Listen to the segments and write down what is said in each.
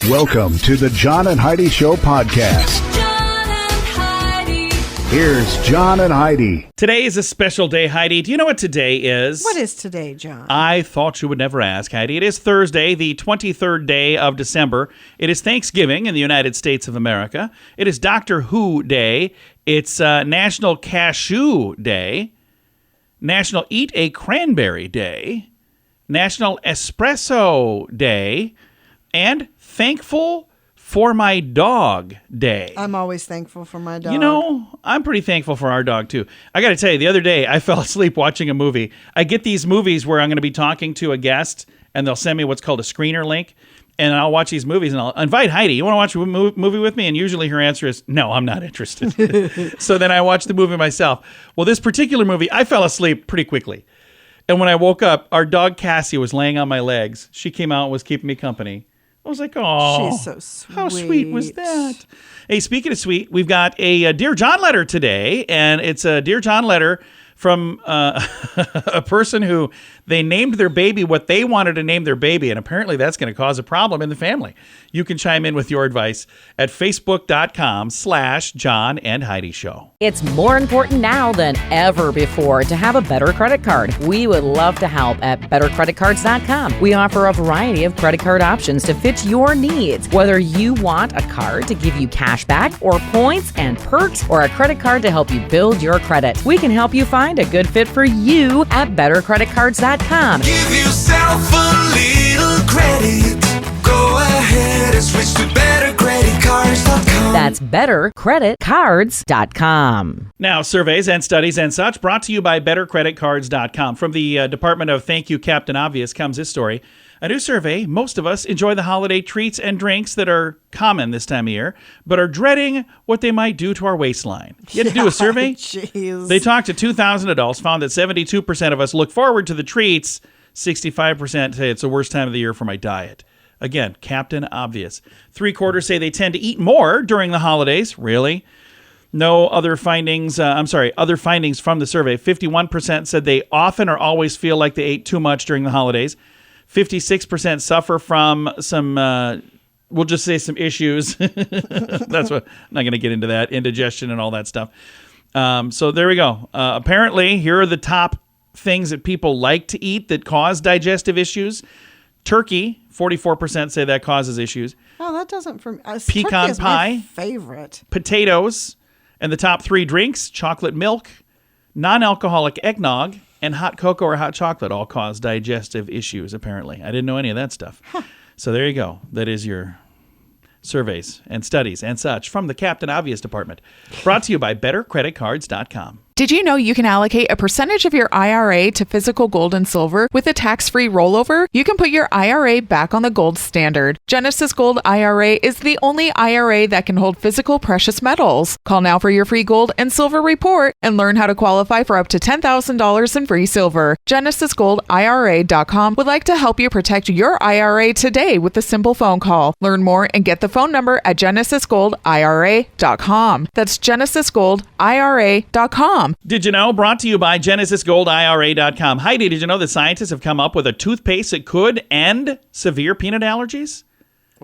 Welcome to the Jon and Heidi Show podcast. Jon and Heidi. Here's Jon and Heidi. Today is a special day, Heidi. Do you know what today is? What is today, Jon? I thought you would never ask, Heidi. It is Thursday, the 23rd day of December. It is Thanksgiving in the United States of America. It is Doctor Who Day. It's National Cashew Day. National Eat a Cranberry Day. National Espresso Day. And Thankful for My Dog Day. I'm always thankful for my dog. You know, I'm pretty thankful for our dog, too. I got to tell you, the other day, I fell asleep watching a movie. I get these movies where I'm going to be talking to a guest, and they'll send me what's called a screener link, and I'll watch these movies, and I'll invite Heidi, you want to watch a movie with me? And usually her answer is, no, I'm not interested. So then I watch the movie myself. Well, this particular movie, I fell asleep pretty quickly. And when I woke up, our dog Cassie was laying on my legs. She came out and was keeping me company. I was like, oh, she's so sweet. How sweet was that? Hey, speaking of sweet, we've got a Dear John letter today, and it's a Dear John letter from a person who they named their baby what they wanted to name their baby, and apparently that's going to cause a problem in the family. You can chime in with your advice at facebook.com/Jon and Heidi Show. It's more important now than ever before to have a better credit card. We would love to help at bettercreditcards.com. We offer a variety of credit card options to fit your needs. Whether you want a card to give you cash back or points and perks, or a credit card to help you build your credit, we can help you find a good fit for you at bettercreditcards.com. Give yourself a little credit. Go ahead and switch to bettercreditcards.com. That's bettercreditcards.com. Now, surveys and studies and such brought to you by bettercreditcards.com. From the Department of Thank You, Captain Obvious comes this story. A new survey, most of us enjoy the holiday treats and drinks that are common this time of year, but are dreading what they might do to our waistline. You had to do a survey? Jeez. They talked to 2,000 adults, found that 72% of us look forward to the treats, 65% say it's the worst time of the year for my diet. Again, Captain Obvious. 3/4 say they tend to eat more during the holidays. Really? No other findings. Other findings from the survey. 51% said they often or always feel like they ate too much during the holidays. 56% suffer from some, we'll just say some issues. That's what, I'm not going to get into that, indigestion and all that stuff. So there we go. Apparently, here are the top things that people like to eat that cause digestive issues. Turkey, 44% say that causes issues. Oh, that doesn't for me. Pecan pie. My favorite. Potatoes. And the top 3 drinks, chocolate milk, non-alcoholic eggnog, and hot cocoa or hot chocolate all cause digestive issues, apparently. I didn't know any of that stuff. So there you go. That is your surveys and studies and such from the Captain Obvious Department. Brought to you by bettercreditcards.com. Did you know you can allocate a percentage of your IRA to physical gold and silver with a tax-free rollover? You can put your IRA back on the gold standard. Genesis Gold IRA is the only IRA that can hold physical precious metals. Call now for your free gold and silver report and learn how to qualify for up to $10,000 in free silver. GenesisGoldIRA.com would like to help you protect your IRA today with a simple phone call. Learn more and get the phone number at GenesisGoldIRA.com. That's GenesisGoldIRA.com. Did you know? Brought to you by GenesisGoldIRA.com. Heidi, did you know that scientists have come up with a toothpaste that could end severe peanut allergies?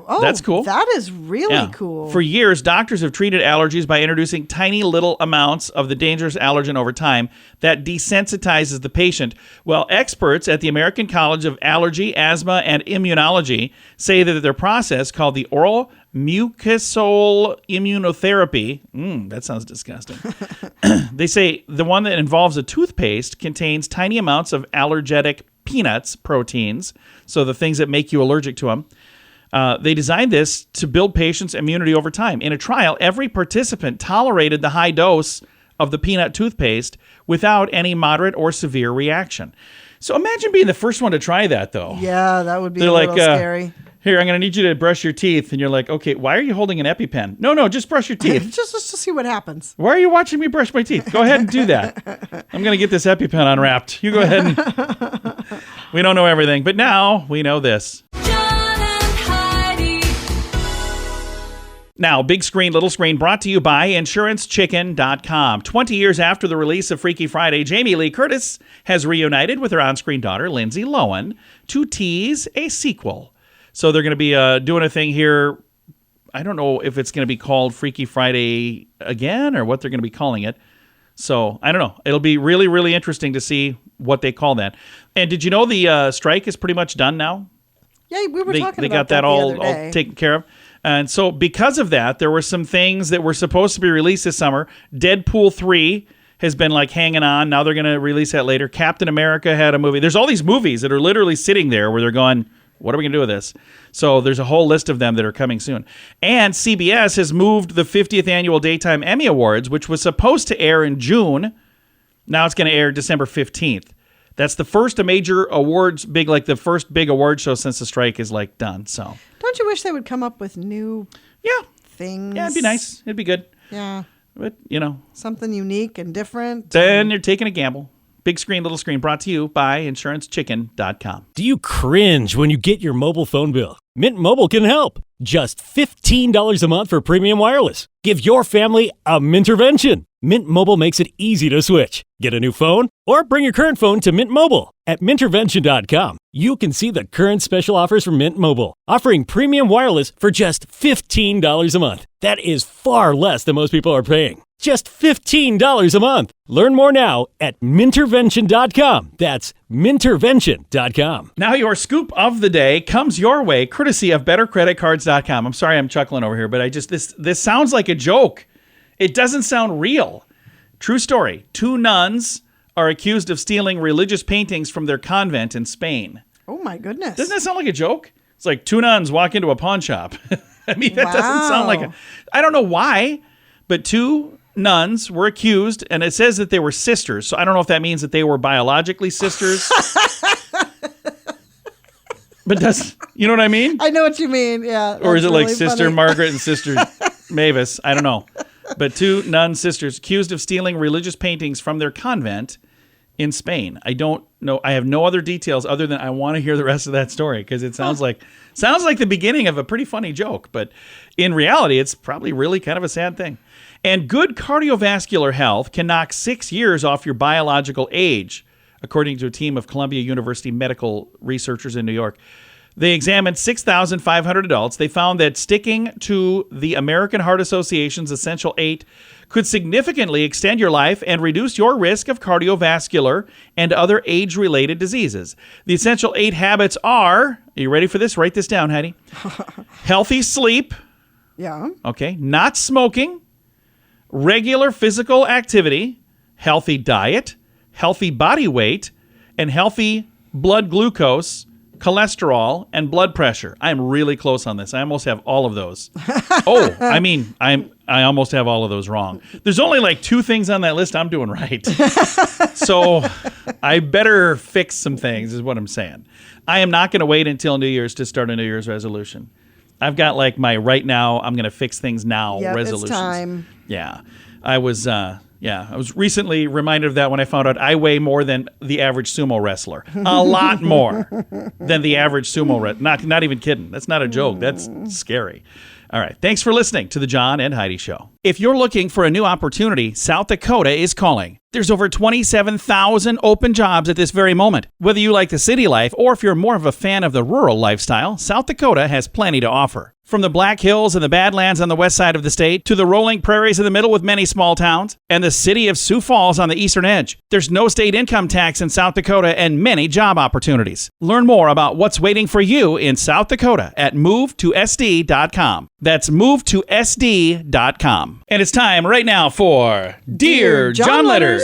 Oh, that's cool. That is really cool. For years, doctors have treated allergies by introducing tiny little amounts of the dangerous allergen over time that desensitizes the patient. Well, experts at the American College of Allergy, Asthma, and Immunology say that their process, called the oral mucosal immunotherapy, that sounds disgusting. They say the one that involves a toothpaste contains tiny amounts of allergenic peanuts proteins, so the things that make you allergic to them. They designed this to build patients' immunity over time. In a trial, every participant tolerated the high dose of the peanut toothpaste without any moderate or severe reaction. So imagine being the first one to try that, though. Yeah, that would be They're a little like, scary. Here, I'm going to need you to brush your teeth. And you're like, okay, why are you holding an EpiPen? No, just brush your teeth. just to see what happens. Why are you watching me brush my teeth? Go ahead and do that. I'm going to get this EpiPen unwrapped. You go ahead and... We don't know everything, but now we know this. Jon and Heidi. Now, big screen, little screen, brought to you by InsuranceChicken.com. 20 years after the release of Freaky Friday, Jamie Lee Curtis has reunited with her on-screen daughter, Lindsay Lohan, to tease a sequel. So they're going to be doing a thing here. I don't know if it's going to be called Freaky Friday again or what they're going to be calling it. So I don't know. It'll be really, really interesting to see what they call that. And did you know the strike is pretty much done now? Yeah, we were talking They about got that the all other day. taken care of. And so because of that, there were some things that were supposed to be released this summer. Deadpool 3 has been like hanging on. Now they're going to release that later. Captain America had a movie. There's all these movies that are literally sitting there where they're going, what are we going to do with this? So there's a whole list of them that are coming soon. And CBS has moved the 50th Annual Daytime Emmy Awards, which was supposed to air in June. Now it's going to air December 15th. That's the first major awards, the first big award show since the strike is like done. So Don't you wish they would come up with new things? Yeah, it'd be nice. It'd be good. Yeah. But, Something unique and different. then you're taking a gamble. Big screen, little screen, brought to you by InsuranceChicken.com. Do you cringe when you get your mobile phone bill? Mint Mobile can help. Just $15 a month for premium wireless. Give your family a Mintervention. Mint Mobile makes it easy to switch. Get a new phone or bring your current phone to Mint Mobile. At Mintervention.com, you can see the current special offers from Mint Mobile, offering premium wireless for just $15 a month. That is far less than most people are paying. Just $15 a month. Learn more now at Mintervention.com. That's Mintervention.com. Now your scoop of the day comes your way, courtesy of BetterCreditCards.com. I'm sorry I'm chuckling over here, but this sounds like a joke. It doesn't sound real. True story. 2 nuns are accused of stealing religious paintings from their convent in Spain. Oh, my goodness. Doesn't that sound like a joke? It's like 2 nuns walk into a pawn shop. I mean, that doesn't sound like I don't know why, but 2 nuns were accused, and it says that they were sisters. So I don't know if that means that they were biologically sisters. But you know what I mean? I know what you mean, yeah. Or is it that's like really Sister funny. Margaret and Sister Mavis? I don't know. But 2 nun sisters accused of stealing religious paintings from their convent in Spain. I don't know. I have no other details other than I want to hear the rest of that story because it sounds like the beginning of a pretty funny joke. But in reality, it's probably really kind of a sad thing. And good cardiovascular health can knock 6 years off your biological age, according to a team of Columbia University medical researchers in New York. They examined 6,500 adults. They found that sticking to the American Heart Association's Essential 8 could significantly extend your life and reduce your risk of cardiovascular and other age-related diseases. The Essential 8 habits are, you ready for this? Write this down, Heidi. Healthy sleep. Yeah. Okay. Not smoking. Regular physical activity. Healthy diet. Healthy body weight. And healthy blood glucose, cholesterol, and blood pressure. I'm really close on this. I almost have all of those. I almost have all of those wrong. There's only like 2 things on that list I'm doing right. So I better fix some things is what I'm saying. I am not going to wait until New Year's to start a New Year's resolution. I've got like my right now, I'm going to fix things now resolutions. It's time. Yeah. I was recently reminded of that when I found out I weigh more than the average sumo wrestler. A lot more than the average sumo wrestler. Not even kidding. That's not a joke. That's scary. All right. Thanks for listening to the John and Heidi Show. If you're looking for a new opportunity, South Dakota is calling. There's over 27,000 open jobs at this very moment. Whether you like the city life or if you're more of a fan of the rural lifestyle, South Dakota has plenty to offer. From the Black Hills and the Badlands on the west side of the state to the rolling prairies in the middle with many small towns and the city of Sioux Falls on the eastern edge, there's no state income tax in South Dakota and many job opportunities. Learn more about what's waiting for you in South Dakota at movetosd.com. That's movetosd.com. And it's time right now for Dear John Letters.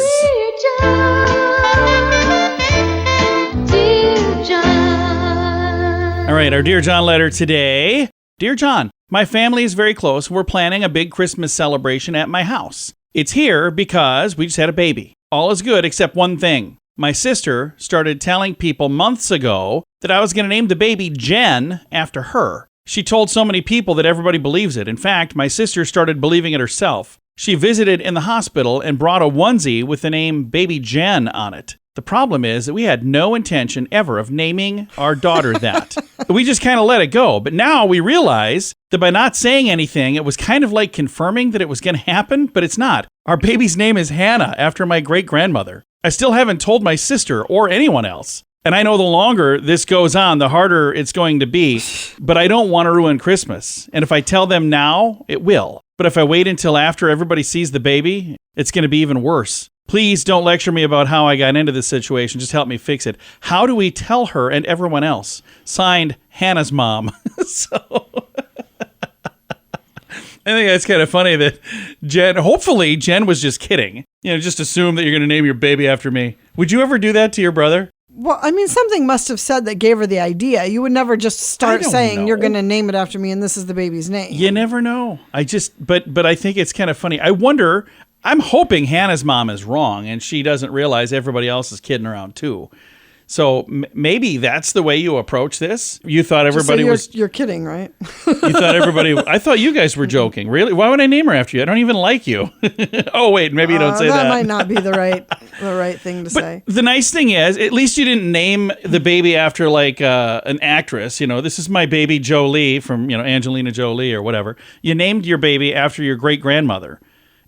Dear John. All right, our Dear John letter today. Dear John, my family is very close. We're planning a big Christmas celebration at my house. It's here because we just had a baby. All is good except one thing. My sister started telling people months ago that I was going to name the baby Jen after her. She told so many people that everybody believes it. In fact, my sister started believing it herself. She visited in the hospital and brought a onesie with the name Baby Jen on it. The problem is that we had no intention ever of naming our daughter that. We just kind of let it go. But now we realize that by not saying anything, it was kind of like confirming that it was going to happen, but it's not. Our baby's name is Hannah, after my great-grandmother. I still haven't told my sister or anyone else. And I know the longer this goes on, the harder it's going to be. But I don't want to ruin Christmas. And if I tell them now, it will. But if I wait until after everybody sees the baby, it's going to be even worse. Please don't lecture me about how I got into this situation. Just help me fix it. How do we tell her and everyone else? Signed, Hannah's mom. I think that's kind of funny that hopefully Jen was just kidding. Just assume that you're going to name your baby after me. Would you ever do that to your brother? Well, I mean, something must have said that gave her the idea. You would never just start saying, you're going to name it after me and this is the baby's name. You never know. But I think it's kind of funny. I wonder, I'm hoping Hannah's mom is wrong and she doesn't realize everybody else is kidding around too. So maybe that's the way you approach this. You thought everybody you're kidding, right? You thought everybody. I thought you guys were joking. Really? Why would I name her after you? I don't even like you. Oh wait, maybe you don't say that. That might not be the right thing to say. The nice thing is, at least you didn't name the baby after like an actress. This is my baby Jolie from Angelina Jolie or whatever. You named your baby after your great grandmother.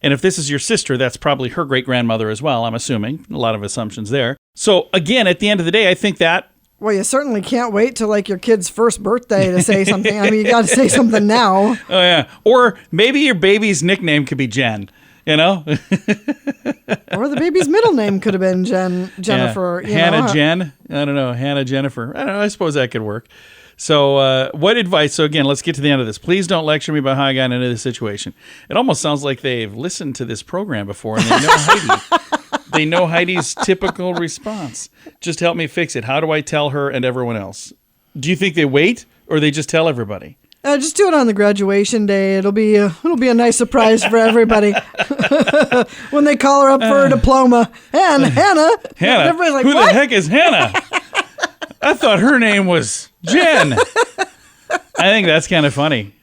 And if this is your sister, that's probably her great-grandmother as well, I'm assuming. A lot of assumptions there. So, again, at the end of the day, I think that... Well, you certainly can't wait till, your kid's first birthday to say something. I mean, you got to say something now. Oh, yeah. Or maybe your baby's nickname could be Jen, Or the baby's middle name could have been Jennifer. Yeah. Hannah Jen? I don't know. Hannah Jennifer. I don't know. I suppose that could work. So what advice? So again, let's get to the end of this. Please don't lecture me about how I got into this situation. It almost sounds like they've listened to this program before and they know Heidi. They know Heidi's typical response. Just help me fix it. How do I tell her and everyone else? Do you think they wait or they just tell everybody? Just do it on the graduation day. It'll be a nice surprise for everybody when they call her up for her diploma. And Hannah. Everybody's like, who what? the heck is Hannah? I thought her name was Jen. I think that's kind of funny.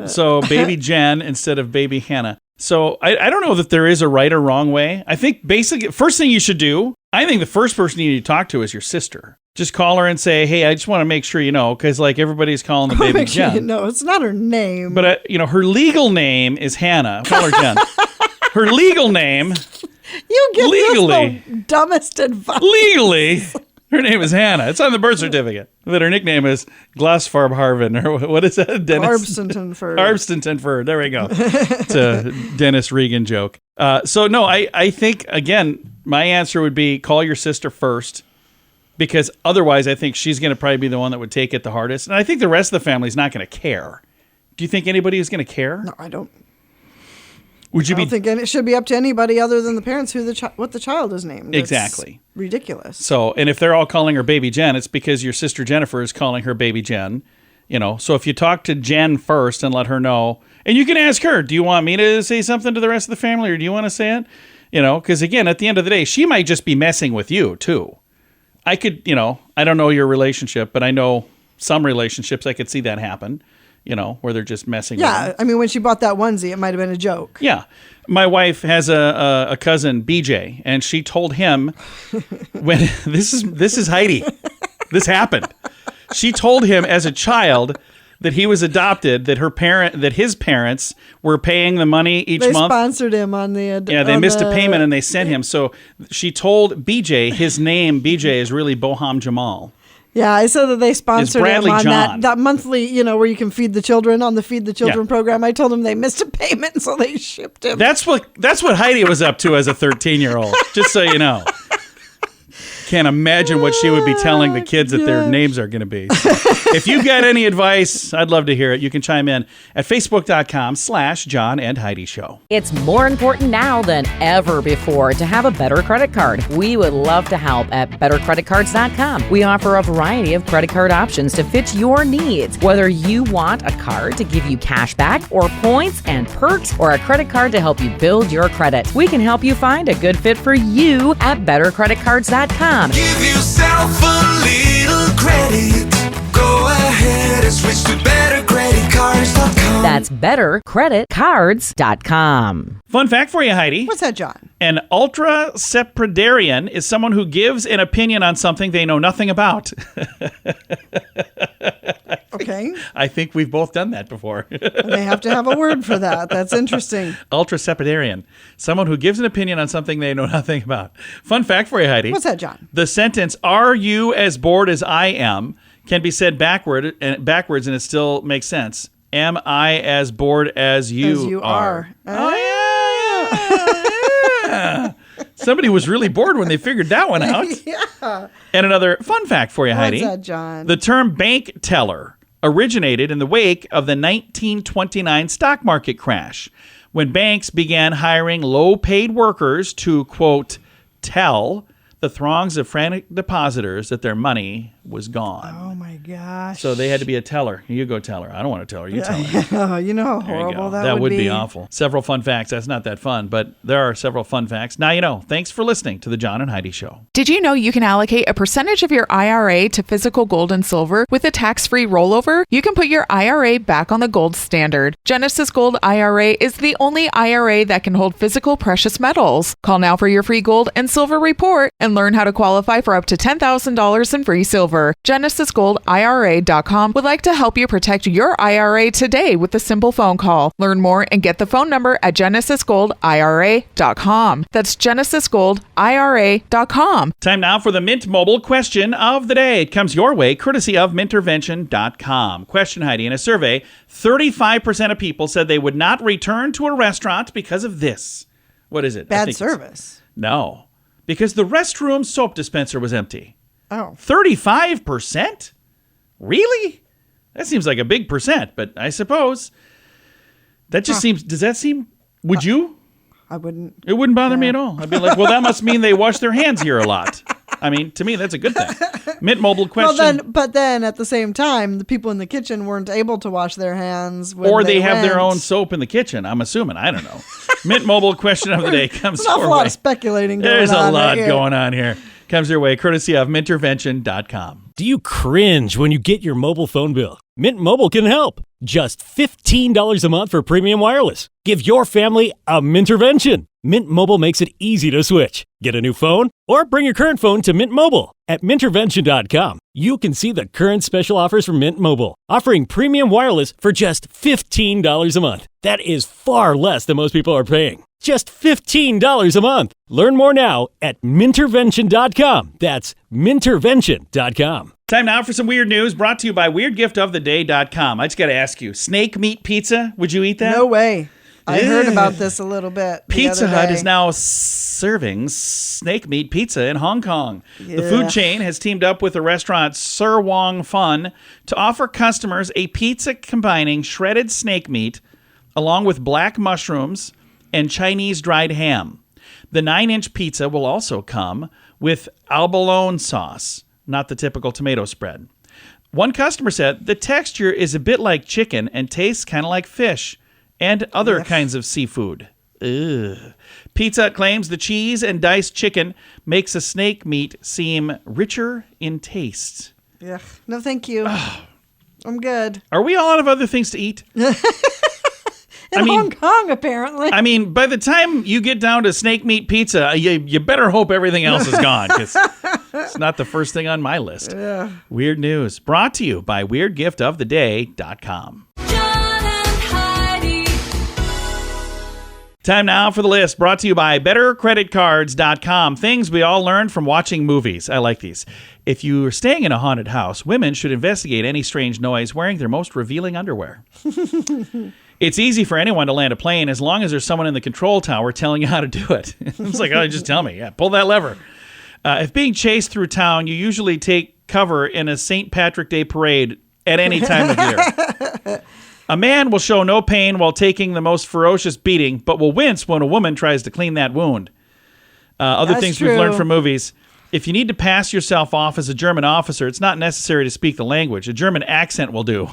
So baby Jen instead of baby Hannah. So I don't know that there is a right or wrong way. I think basically first thing you should do, I think the first person you need to talk to is your sister. Just call her and say, hey, I just want to make sure you know, because everybody's calling the baby Jen. No, it's not her name. But her legal name is Hannah. Call her Jen. Her legal name. You give legally, this the dumbest advice. Legally. Her name is Hannah. It's on the birth certificate. But her nickname is Glassfarb Harvin, or what is that? Arbstentonford. There we go. It's a Dennis Regan joke. So no, I think, again, my answer would be call your sister first, because otherwise I think she's going to probably be the one that would take it the hardest. And I think the rest of the family is not going to care. Do you think anybody is going to care? No, I don't. I don't think it should be up to anybody other than the parents what the child is named. Exactly. It's ridiculous. So, and if they're all calling her baby Jen, it's because your sister Jennifer is calling her baby Jen. So if you talk to Jen first and let her know, and you can ask her, do you want me to say something to the rest of the family, or do you want to say it? Because again, at the end of the day, she might just be messing with you too. I could, I don't know your relationship, but I know some relationships I could see that happen. Where they're just messing with them. I mean, when she bought that onesie, it might have been a joke. Yeah. My wife has a cousin, BJ, and she told him when this is Heidi. This happened. She told him as a child that he was adopted, that his parents were paying the money each month. They sponsored him on the... they missed a payment and they sent him. So she told BJ, his name, BJ, is really Boham Jamal. Yeah, I said that they sponsored him on John. that monthly, where you can feed the children on the Feed the Children program. I told him they missed a payment, so they shipped him. That's what Heidi was up to as a 13-year-old, just so you know. Can't imagine what she would be telling the kids that their names are going to be. So, if you've got any advice, I'd love to hear it. You can chime in at facebook.com/John and Heidi Show. It's more important now than ever before to have a better credit card. We would love to help at bettercreditcards.com. We offer a variety of credit card options to fit your needs. Whether you want a card to give you cash back or points and perks, or a credit card to help you build your credit, we can help you find a good fit for you at bettercreditcards.com. Give yourself a little credit. Go ahead and switch to bettercreditcards.com. That's bettercreditcards.com. Fun fact for you, Heidi. What's that, John? An ultra-septuagenarian is someone who gives an opinion on something they know nothing about. Okay. I think we've both done that before. They have to have a word for that. That's interesting. Ultrasepidarian. Someone who gives an opinion on something they know nothing about. Fun fact for you, Heidi. What's that, John? The sentence, "Are you as bored as I am?" can be said backwards and it still makes sense. Am I as bored as you are? Oh, yeah. Somebody was really bored when they figured that one out. Yeah. And another fun fact for you, Heidi. What's that, John? The term bank teller originated in the wake of the 1929 stock market crash, when banks began hiring low-paid workers to, quote, tell the throngs of frantic depositors that their money was gone. Oh, my gosh. So they had to be a teller. You go teller. I don't want to tell her. You tell her. Oh, you know how There you horrible go. that would be awful. Several fun facts. That's not that fun, but there are several fun facts. Now you know. Thanks for listening to the John and Heidi Show. Did you know you can allocate a percentage of your IRA to physical gold and silver with a tax-free rollover? You can put your IRA back on the gold standard. Genesis Gold IRA is the only IRA that can hold physical precious metals. Call now for your free gold and silver report and learn how to qualify for up to $10,000 in free silver. GenesisGoldIRA.com would like to help you protect your IRA today with a simple phone call. Learn more and get the phone number at GenesisGoldIRA.com. That's GenesisGoldIRA.com. Time now for the Mint Mobile question of the day. It comes your way courtesy of Mintervention.com. Question, Heidi. In a survey, 35% of people said they would not return to a restaurant because of this. What is it? Bad service. No. Because the restroom soap dispenser was empty. Oh. 35%? Really? That seems like a big percent, but I suppose that just seems, does that seem, would you? I wouldn't. It wouldn't bother me at all. I'd be like, well, that must mean they wash their hands here a lot. I mean, to me, that's a good thing. Mint Mobile question. But then at the same time, the people in the kitchen weren't able to wash their hands. When or they have their went. own soap in the kitchen, I'm assuming. I don't know. Mint Mobile question of the day comes There's an awful your lot way. of speculating going There's on a lot right here. going on here. Comes your way courtesy of Mintervention.com. Do you cringe when you get your mobile phone bill? Mint Mobile can help. Just $15 a month for premium wireless. Give your family a Mintervention. Mint Mobile makes it easy to switch. Get a new phone or bring your current phone to Mint Mobile. At Mintervention.com, you can see the current special offers from Mint Mobile, offering premium wireless for just $15 a month. That is far less than most people are paying. Just $15 a month. Learn more now at Mintervention.com. That's Mintervention.com. Time now for some weird news brought to you by WeirdGiftOfTheDay.com. I just got to ask you, snake meat pizza, would you eat that? No way. I heard Ugh. about this a little bit. the Pizza other Hut day. is now serving snake meat pizza in Hong Kong. The Yeah. food chain has teamed up with the restaurant Sir Wong Fun to offer customers a pizza combining shredded snake meat along with black mushrooms and Chinese dried ham. The 9-inch pizza will also come with abalone sauce, not the typical tomato spread. One customer said the texture is a bit like chicken and tastes kind of like fish and other kinds of seafood. Ugh. Pizza Hut claims the cheese and diced chicken makes the snake meat seem richer in taste. Ugh. No, thank you. I'm good. Are we all out of other things to eat? In Hong Kong, apparently. I mean, by the time you get down to snake meat pizza, you better hope everything else is gone, because it's not the first thing on my list. Weird news brought to you by WeirdGiftOfTheDay.com. John and Heidi. Time now for the list brought to you by BetterCreditCards.com. Things we all learned from watching movies. I like these. If you're staying in a haunted house, women should investigate any strange noise wearing their most revealing underwear. It's easy for anyone to land a plane as long as there's someone in the control tower telling you how to do it. It's like, oh, just tell me. Yeah, pull that lever. If being chased through town, you usually take cover in a St. Patrick Day parade at any time of year. A man will show no pain while taking the most ferocious beating, but will wince when a woman tries to clean that wound. Other That's things true. we've learned from movies. If you need to pass yourself off as a German officer, it's not necessary to speak the language. A German accent will do.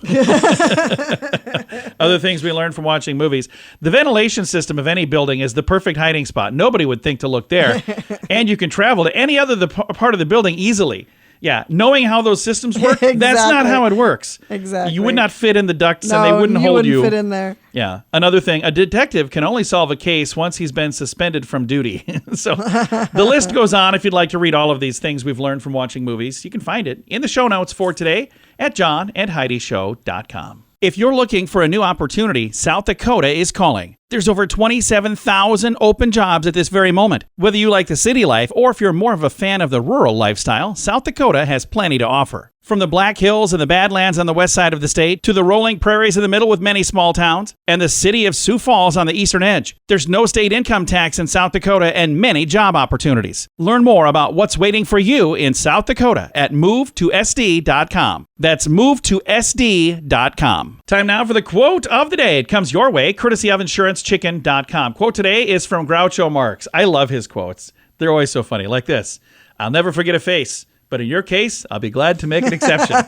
Other things we learned from watching movies. The ventilation system of any building is the perfect hiding spot. Nobody would think to look there. And you can travel to any other part of the building easily. Yeah, knowing how those systems work, that's not Exactly. how it works. Exactly. You would not fit in the ducts and No, they wouldn't hold wouldn't you. fit in there. Yeah. Another thing, a detective can only solve a case once he's been suspended from duty. So the list goes on. If you'd like to read all of these things we've learned from watching movies, you can find it in the show notes for today at johnandheidishow.com. If you're looking for a new opportunity, South Dakota is calling. There's over 27,000 open jobs at this very moment. Whether you like the city life or if you're more of a fan of the rural lifestyle, South Dakota has plenty to offer. From the Black Hills and the Badlands on the west side of the state to the rolling prairies in the middle with many small towns and the city of Sioux Falls on the eastern edge, there's no state income tax in South Dakota and many job opportunities. Learn more about what's waiting for you in South Dakota at movetosd.com. That's movetosd.com. Time now for the quote of the day. It comes your way, courtesy of insurancechicken.com. Quote today is from Groucho Marx. I love his quotes. They're always so funny, like this. I'll never forget a face, but in your case, I'll be glad to make an exception. Isn't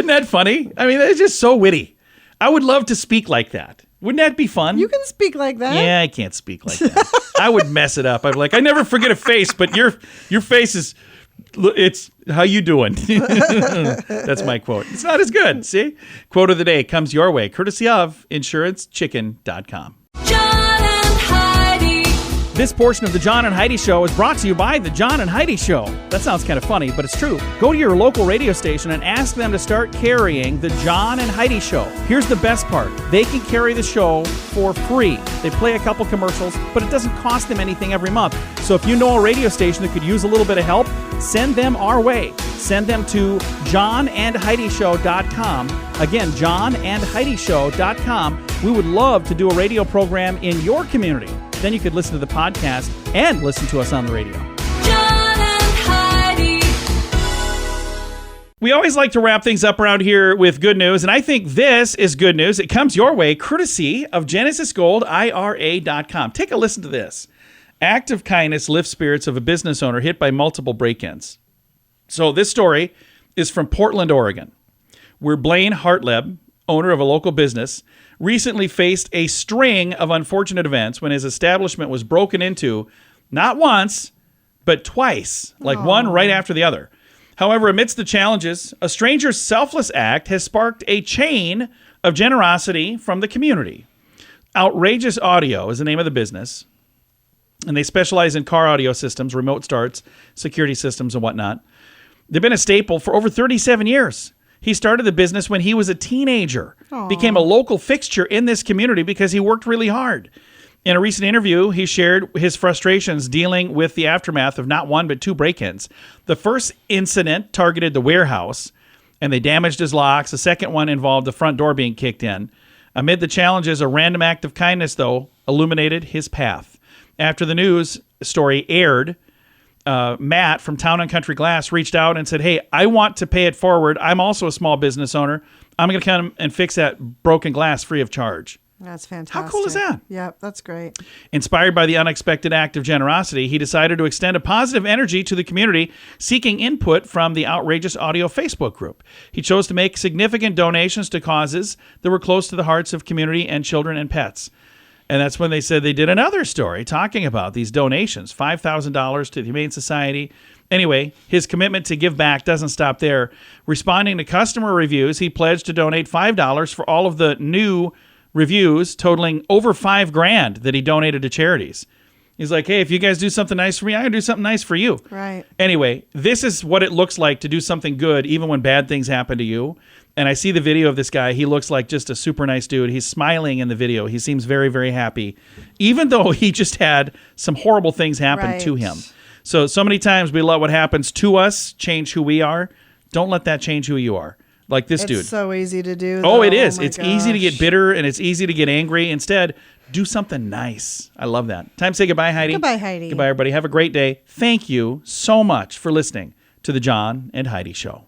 that funny? I mean, that's just so witty. I would love to speak like that. Wouldn't that be fun? You can speak like that. Yeah, I can't speak like that. I would mess it up. I'd be like, I never forget a face, but your face is, it's how you doing? That's my quote. It's not as good. See? Quote of the day comes your way, courtesy of insurancechicken.com. John and Heidi. This portion of the John and Heidi Show is brought to you by the John and Heidi Show. That sounds kind of funny, but it's true. Go to your local radio station and ask them to start carrying the John and Heidi Show. Here's the best part. They can carry the show for free. They play a couple commercials, but it doesn't cost them anything every month. So if you know a radio station that could use a little bit of help, send them our way. Send them to johnandheidishow.com. Again, johnandheidishow.com. We would love to do a radio program in your community. Then you could listen to the podcast and listen to us on the radio. John and Heidi. We always like to wrap things up around here with good news, and I think this is good news. It comes your way courtesy of GenesisGoldIRA.com. Take a listen to this. Act of kindness lifts spirits of a business owner hit by multiple break-ins. So this story is from Portland, Oregon, where Blaine Hartleb, owner of a local business, recently faced a string of unfortunate events when his establishment was broken into not once, but twice, like one right after the other. However, amidst the challenges, a stranger's selfless act has sparked a chain of generosity from the community. Outrageous Audio is the name of the business, and they specialize in car audio systems, remote starts, security systems, and whatnot. They've been a staple for over 37 years. He started the business when he was a teenager, became a local fixture in this community because he worked really hard. In a recent interview, he shared his frustrations dealing with the aftermath of not one but two break-ins. The first incident targeted the warehouse, and they damaged his locks. The second one involved the front door being kicked in. Amid the challenges, a random act of kindness, though, illuminated his path. After the news story aired, Matt from Town and Country Glass reached out and said, hey, I want to pay it forward. I'm also a small business owner. I'm going to come and fix that broken glass free of charge. That's fantastic. How cool is that? Yeah, that's great. Inspired by the unexpected act of generosity, he decided to extend a positive energy to the community, seeking input from the Outrageous Audio Facebook group. He chose to make significant donations to causes that were close to the hearts of community and children and pets. And that's when they said they did another story talking about these donations, $5,000 to the Humane Society. Anyway, his commitment to give back doesn't stop there. Responding to customer reviews, he pledged to donate $5 for all of the new reviews, totaling over $5,000 that he donated to charities. He's like, hey, if you guys do something nice for me, I'm going to do something nice for you. Right. Anyway, this is what it looks like to do something good even when bad things happen to you. And I see the video of this guy. He looks like just a super nice dude. He's smiling in the video. He seems very, very happy, even though he just had some horrible things happen to him. So many times we let what happens to us change who we are. Don't let that change who you are. Like this dude. It's so easy to do. Oh, it though. is. My It's easy to gosh. get bitter and it's easy to get angry. Instead, do something nice. I love that. Time to say goodbye, Heidi. Goodbye, Heidi. Goodbye, everybody. Have a great day. Thank you so much for listening to The John and Heidi Show.